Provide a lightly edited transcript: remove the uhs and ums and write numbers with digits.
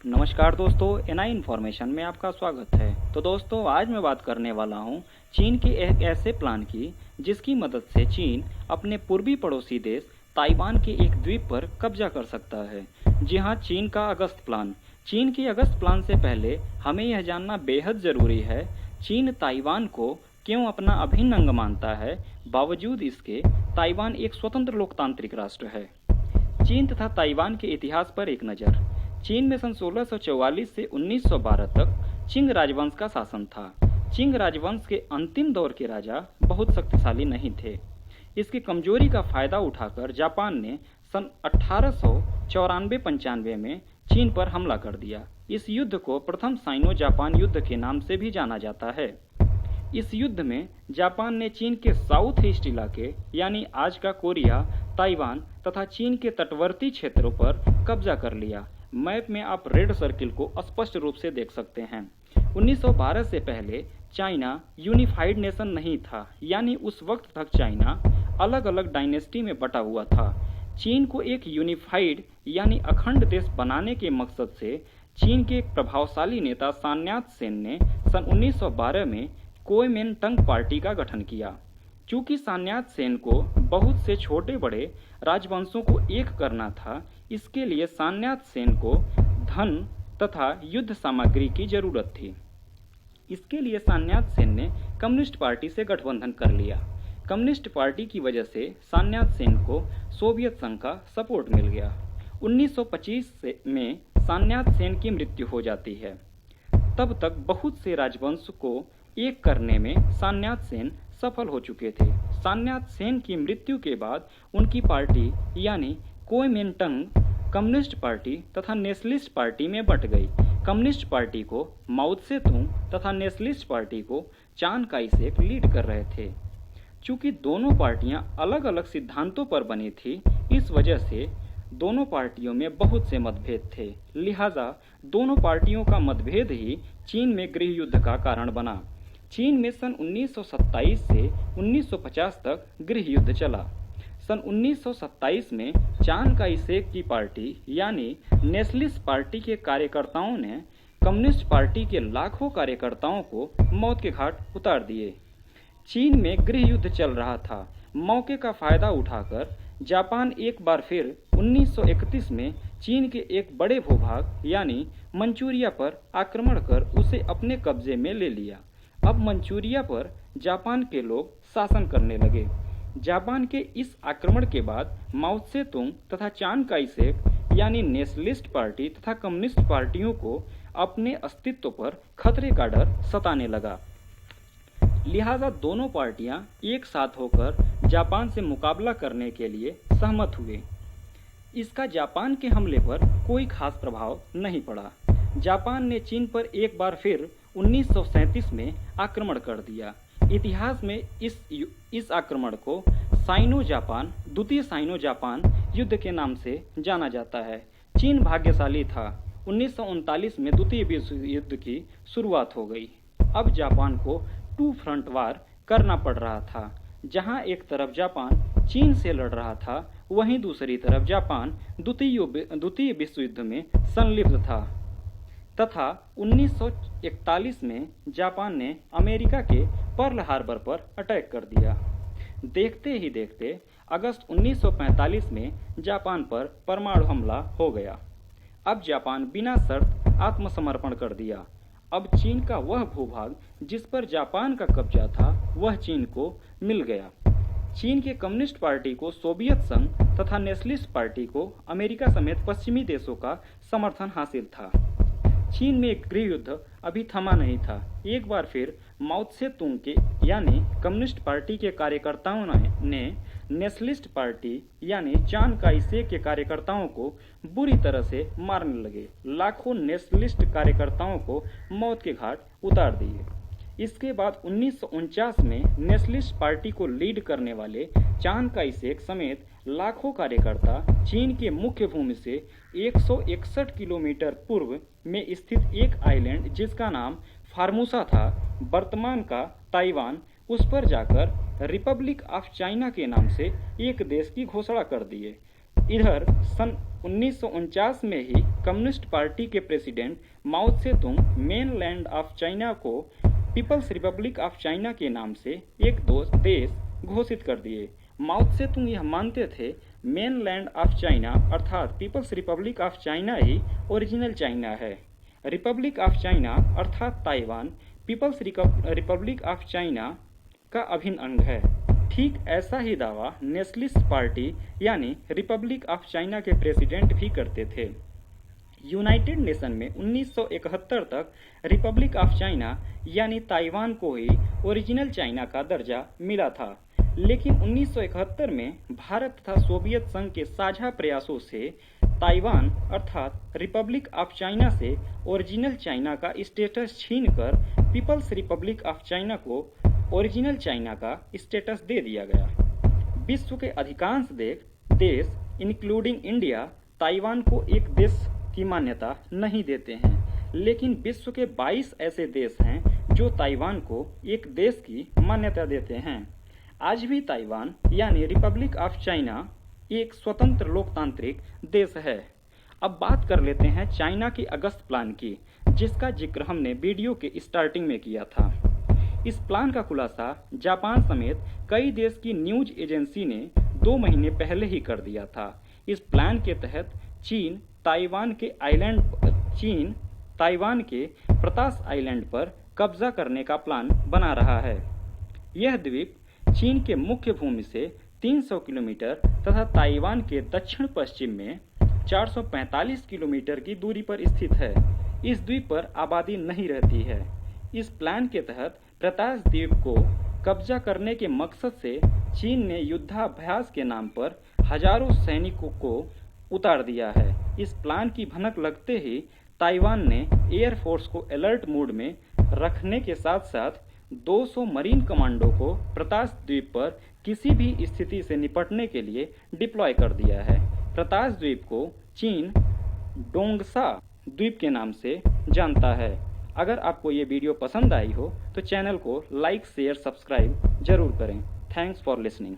नमस्कार दोस्तों, NI information में आपका स्वागत है। तो दोस्तों, आज मैं बात करने वाला हूं चीन के एक ऐसे प्लान की जिसकी मदद से चीन अपने पूर्वी पड़ोसी देश ताइवान के एक द्वीप पर कब्जा कर सकता है। जी हां, चीन का अगस्त प्लान। चीन के अगस्त प्लान से पहले हमें यह जानना बेहद ज़रूरी है, चीन ताइवान को क्यों अपना अभिन्न अंग मानता है, बावजूद इसके ताइवान एक स्वतंत्र लोकतांत्रिक राष्ट्र है। चीन तथा ताइवान के इतिहास पर एक नज़र। चीन में सन 1644 से 1912 तक चिंग राजवंश का शासन था। चिंग राजवंश के अंतिम दौर के राजा बहुत शक्तिशाली नहीं थे। इसकी कमजोरी का फायदा उठाकर जापान ने सन 1894-95 में चीन पर हमला कर दिया। इस युद्ध को प्रथम साइनो जापान युद्ध के नाम से भी जाना जाता है। इस युद्ध में जापान ने चीन के साउथ ईस्ट इलाके यानी आज का कोरिया, ताइवान तथा चीन के तटवर्ती क्षेत्रों पर कब्जा कर लिया। मैप में आप रेड सर्किल को स्पष्ट रूप से देख सकते हैं। 1912 से पहले चाइना यूनिफाइड नेशन नहीं था, यानी उस वक्त तक चाइना अलग अलग डायनेस्टी में बटा हुआ था। चीन को एक यूनिफाइड यानी अखंड देश बनाने के मकसद से चीन के एक प्रभावशाली नेता सान्यात सेन ने सन 1912 में कुओमिंटांग पार्टी का गठन किया। चूंकि सान्यात सेन को बहुत से छोटे बड़े राजवंशों को एक करना था, इसके लिए सान्यात सेन को धन तथा युद्ध सामग्री की जरूरत थी। इसके लिए सान्यात सेन ने कम्युनिस्ट पार्टी से गठबंधन कर लिया। कम्युनिस्ट पार्टी की वजह से सान्यात सेन को सोवियत संघ का सपोर्ट मिल गया। 1925 में सान्यात सेन की मृत्यु हो जाती है। तब तक बहुत से राजवंश को एक करने में सान्यात सेन सफल हो चुके थे। सान्यात सेन की मृत्यु के बाद उनकी पार्टी यानी कुओमिंटांग कम्युनिस्ट पार्टी तथा नेशनलिस्ट पार्टी में बंट गई। कम्युनिस्ट पार्टी को माओ त्से-तुंग तथा नेशनलिस्ट पार्टी को चांग काई-शेक लीड कर रहे थे। चूंकि दोनों पार्टियां अलग अलग सिद्धांतों पर बनी थी, इस वजह से दोनों पार्टियों में बहुत से मतभेद थे। लिहाजा दोनों पार्टियों का मतभेद ही चीन में गृह युद्ध का कारण बना। चीन में सन 1927 से 1950 तक गृह युद्ध चला। सन 1927 में चांग काई-शेक की पार्टी यानी नेशनलिस्ट पार्टी के कार्यकर्ताओं ने कम्युनिस्ट पार्टी के लाखों कार्यकर्ताओं को मौत के घाट उतार दिए। चीन में गृह युद्ध चल रहा था। मौके का फायदा उठाकर जापान एक बार फिर 1931 में चीन के एक बड़े भूभाग यानी मंचूरिया पर आक्रमण कर उसे अपने कब्जे में ले लिया। अब मंचूरिया पर जापान के लोग शासन करने लगे। जापान के इस आक्रमण के बाद माओ त्से-तुंग तथा चांग काई-शेक यानी नेशनलिस्ट पार्टी तथा कम्युनिस्ट पार्टियों को अपने अस्तित्व पर खतरे का डर सताने लगा। लिहाजा दोनों पार्टियां एक साथ होकर जापान से मुकाबला करने के लिए सहमत हुए। इसका जापान के हमले पर कोई खास प्रभाव नहीं पड़ा। जापान ने चीन पर एक बार फिर 1937 में आक्रमण कर दिया। इतिहास में इस आक्रमण को साइनो जापान द्वितीय साइनो जापान युद्ध के नाम से जाना जाता है। चीन भाग्यशाली था। 1939 में द्वितीय विश्व युद्ध की शुरुआत हो गई। अब जापान को टू फ्रंट वार करना पड़ रहा था। जहां एक तरफ जापान चीन से लड़ रहा था, वहीं दूसरी तरफ जापान द्वितीय विश्व युद्ध में संलिप्त था तथा 1941 में जापान ने अमेरिका के पर्ल हार्बर पर अटैक कर दिया। देखते ही देखते अगस्त 1945 में जापान पर परमाणु हमला हो गया। अब जापान बिना शर्त आत्मसमर्पण कर दिया। अब चीन का वह भूभाग जिस पर जापान का कब्जा था, वह चीन को मिल गया। चीन के कम्युनिस्ट पार्टी को सोवियत संघ तथा नेशनलिस्ट पार्टी को अमेरिका समेत पश्चिमी देशों का समर्थन हासिल था। चीन में एक गृह युद्ध अभी थमा नहीं था। एक बार फिर माओ त्से-तुंग के यानी कम्युनिस्ट पार्टी के कार्यकर्ताओं ने नेशनलिस्ट पार्टी यानी चांग काई-शेक के कार्यकर्ताओं को बुरी तरह से मारने लगे। लाखों नेशनलिस्ट कार्यकर्ताओं को मौत के घाट उतार दिए। इसके बाद 1949 में नेशनलिस्ट पार्टी को लीड करने वाले चांग काई-शेक समेत लाखों कार्यकर्ता चीन के मुख्य भूमि से 161 किलोमीटर पूर्व में स्थित एक आइलैंड जिसका नाम फार्मूसा था, वर्तमान का ताइवान, उस पर जाकर रिपब्लिक ऑफ चाइना के नाम से एक देश की घोषणा कर दिए। इधर सन 1949 में ही कम्युनिस्ट पार्टी के president Mao Tse tung mainland of China को पीपल्स रिपब्लिक ऑफ चाइना के नाम से एक देश घोषित कर दिए। माओ त्से-तुंग यह मानते थे मेनलैंड ऑफ चाइना अर्थात पीपल्स रिपब्लिक ऑफ चाइना ही ओरिजिनल चाइना है। रिपब्लिक ऑफ चाइना अर्थात Taiwan People's Republic of China का अभिन्न अंग है। ठीक ऐसा ही दावा नेशनलिस्ट पार्टी यानी रिपब्लिक ऑफ चाइना के प्रेसिडेंट भी करते थे। यूनाइटेड नेशन में 1971 तक रिपब्लिक ऑफ चाइना यानी ताइवान को ही ओरिजिनल चाइना का दर्जा मिला था, लेकिन 1971 में भारत तथा सोवियत संघ के साझा प्रयासों से ताइवान अर्थात रिपब्लिक ऑफ चाइना से ओरिजिनल चाइना का स्टेटस छीनकर पीपल्स रिपब्लिक ऑफ चाइना को ओरिजिनल चाइना का स्टेटस दे दिया गया। विश्व के अधिकांश देश इंक्लूडिंग इंडिया ताइवान को एक देश की मान्यता नहीं देते हैं, लेकिन विश्व के 22 ऐसे देश हैं जो ताइवान को एक देश की मान्यता देते हैं। आज भी ताइवान यानी रिपब्लिक ऑफ चाइना एक स्वतंत्र लोकतांत्रिक देश है। अब बात कर लेते हैं चाइना के अगस्त प्लान की, जिसका जिक्र हमने वीडियो के स्टार्टिंग में किया था। इस प्लान का खुलासा जापान समेत कई देश की न्यूज एजेंसी ने 2 महीने पहले ही कर दिया था। इस प्लान के तहत चीन ताइवान के प्रतास आइलैंड पर कब्जा करने का प्लान बना रहा है। यह द्वीप चीन के मुख्य भूमि से 300 किलोमीटर तथा ताइवान के दक्षिण पश्चिम में 445 किलोमीटर की दूरी पर स्थित है। इस द्वीप पर आबादी नहीं रहती है। इस प्लान के तहत प्रतास द्वीप को कब्जा करने के मकसद से चीन ने युद्धाभ्यास के नाम पर हजारों सैनिकों को उतार दिया है। इस प्लान की भनक लगते ही ताइवान ने एयरफोर्स को अलर्ट मोड में रखने के साथ साथ 200 मरीन कमांडो को प्रतास द्वीप पर किसी भी स्थिति से निपटने के लिए डिप्लॉय कर दिया है। प्रतास द्वीप को चीन डोंगसा द्वीप के नाम से जानता है। अगर आपको ये वीडियो पसंद आई हो तो चैनल को लाइक शेयर सब्सक्राइब जरूर करें। Thanks for listening.